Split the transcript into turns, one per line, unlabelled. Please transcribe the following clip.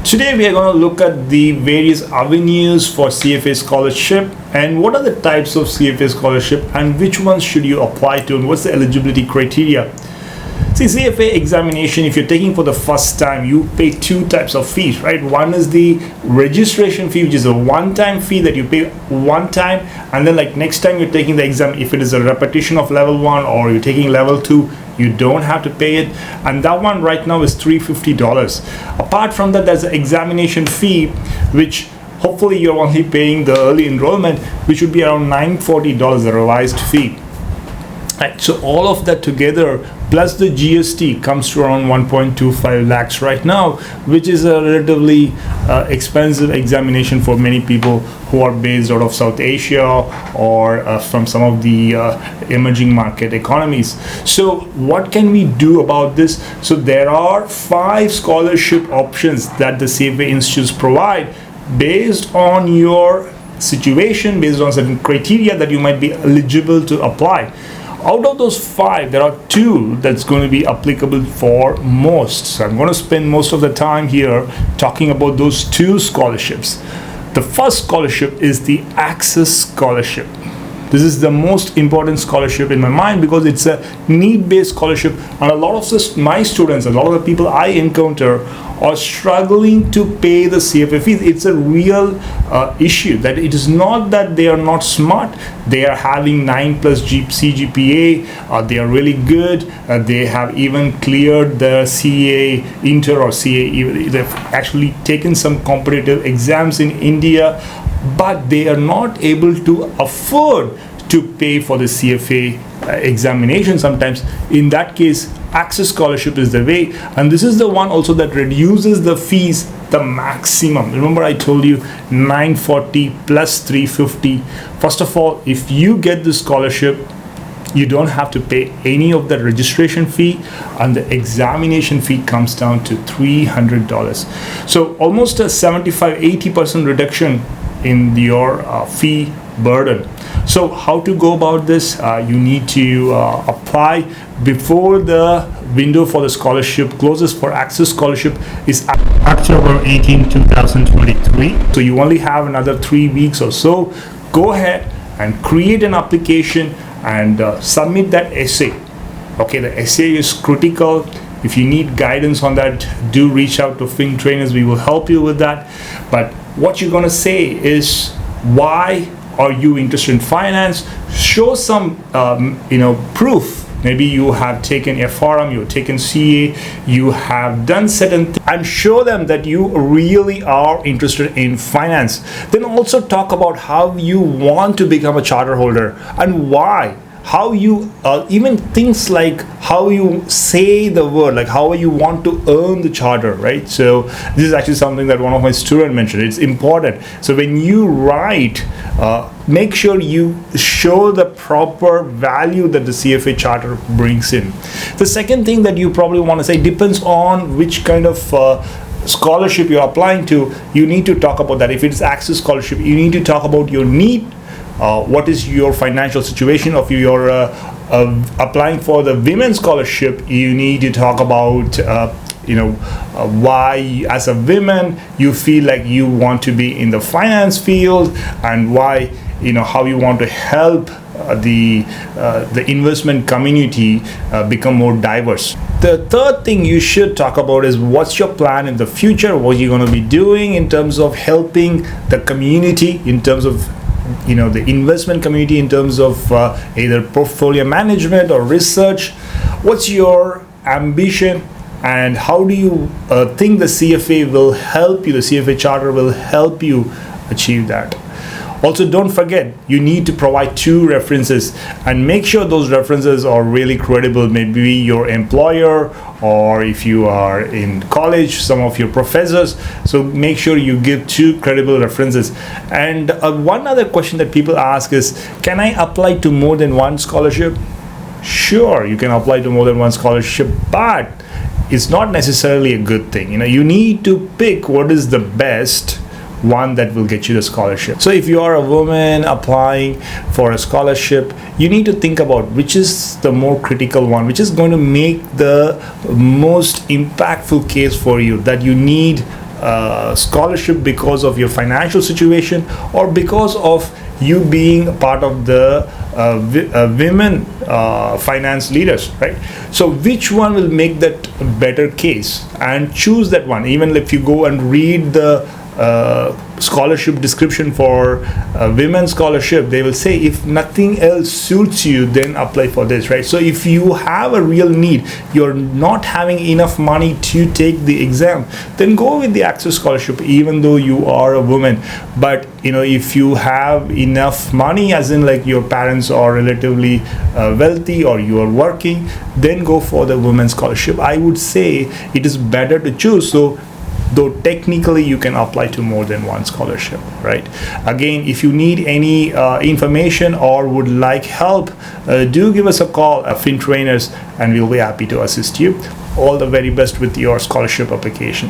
Today we are going to look at the various avenues for CFA scholarship and what are the types of CFA scholarship and which ones should you apply to and what's the eligibility criteria. See, CFA examination, if you're taking for the first time, you pay two types of fees, right? One is the registration fee, which is a one-time fee that you pay one time, and then like next time you're taking the exam, if it is a repetition of level 1 or you're taking level 2, you don't have to pay it, and that one right now is $350. Apart from that, there's an examination fee, which hopefully you're only paying the early enrollment, which would be around $940, the revised fee. Right, so all of that together plus the GST comes to around 1.25 lakhs right now, which is a relatively expensive examination for many people who are based out of South Asia or from some of the emerging market economies. So what can we do about this? So there are 5 scholarship options that the CFA institutes provide based on your situation, based on certain criteria that you might be eligible to apply. Out of those 5, there are 2 that's going to be applicable for most. So I'm going to spend most of the time here talking about those 2 scholarships. The first scholarship is the Access Scholarship. This is the most important scholarship in my mind because it's a need-based scholarship, and a lot of my students, a lot of the people I encounter are struggling to pay the CFA fees. It's a real issue that it is not that they are not smart. They are having 9+ CGPA. They are really good. They have even cleared the CA Inter or CA. They've actually taken some competitive exams in India, but they are not able to afford to pay for the CFA examination sometimes. In that case, Access Scholarship is the way, and this is the one also that reduces the fees the maximum. Remember I told you 940 plus 350. First of all, if you get this scholarship, you don't have to pay any of the registration fee, and the examination fee comes down to $300. So almost a 75-80% reduction in your fee burden. So how to go about this? You need to apply before the window for the scholarship closes. For Access Scholarship is October 18, 2023. So you only have another 3 weeks or so. Go ahead and create an application and submit that essay. Okay, the essay is critical. If you need guidance on that, do reach out to Fin Trainers. We will help you with that. But what you're going to say is, why are you interested in finance? Show some proof. Maybe you have taken FRM, you've taken CA, you have done certain things, and show them that you really are interested in finance. Then also talk about how you want to become a charter holder and why. How you even things like how you say the word, like how you want to earn the charter, right? So this is actually something that one of my students mentioned. It's important. So when you write, make sure you show the proper value that the CFA charter brings in. The second thing that you probably want to say depends on which kind of scholarship you're applying to. You need to talk about that. If it's Access Scholarship, you need to talk about your need. What is your financial situation? If you're applying for the Women's Scholarship, you need to talk about why as a woman you feel like you want to be in the finance field, and why, how you want to help the investment community become more diverse. The third thing you should talk about is what's your plan in the future, what you're going to be doing in terms of helping the community, in terms of the investment community, in terms of either portfolio management or research. What's your ambition, and how do you think the CFA will help you, the CFA charter will help you achieve that? Also, don't forget, you need to provide 2 references, and make sure those references are really credible. Maybe your employer, or if you are in college, some of your professors. So make sure you give 2 credible references. And one other question that people ask is, can I apply to more than one scholarship? Sure, you can apply to more than one scholarship, but it's not necessarily a good thing. You need to pick what is the best one that will get you the scholarship. So if you are a woman applying for a scholarship, you need to think about which is the more critical one, which is going to make the most impactful case for you, that you need scholarship because of your financial situation or because of you being a part of the women finance leaders, right? So which one will make that better case, and choose that one. Even if you go and read the scholarship description for women's scholarship, they will say if nothing else suits you, then apply for this, right? So if you have a real need, you're not having enough money to take the exam, then go with the access scholarship even though you are a woman. But if you have enough money, as in like your parents are relatively wealthy or you are working, then go for the women's scholarship. I would say it is better to choose. So though technically you can apply to more than one scholarship, right? Again, if you need any information or would like help, do give us a call at Fin Trainers, and we'll be happy to assist you. All the very best with your scholarship application.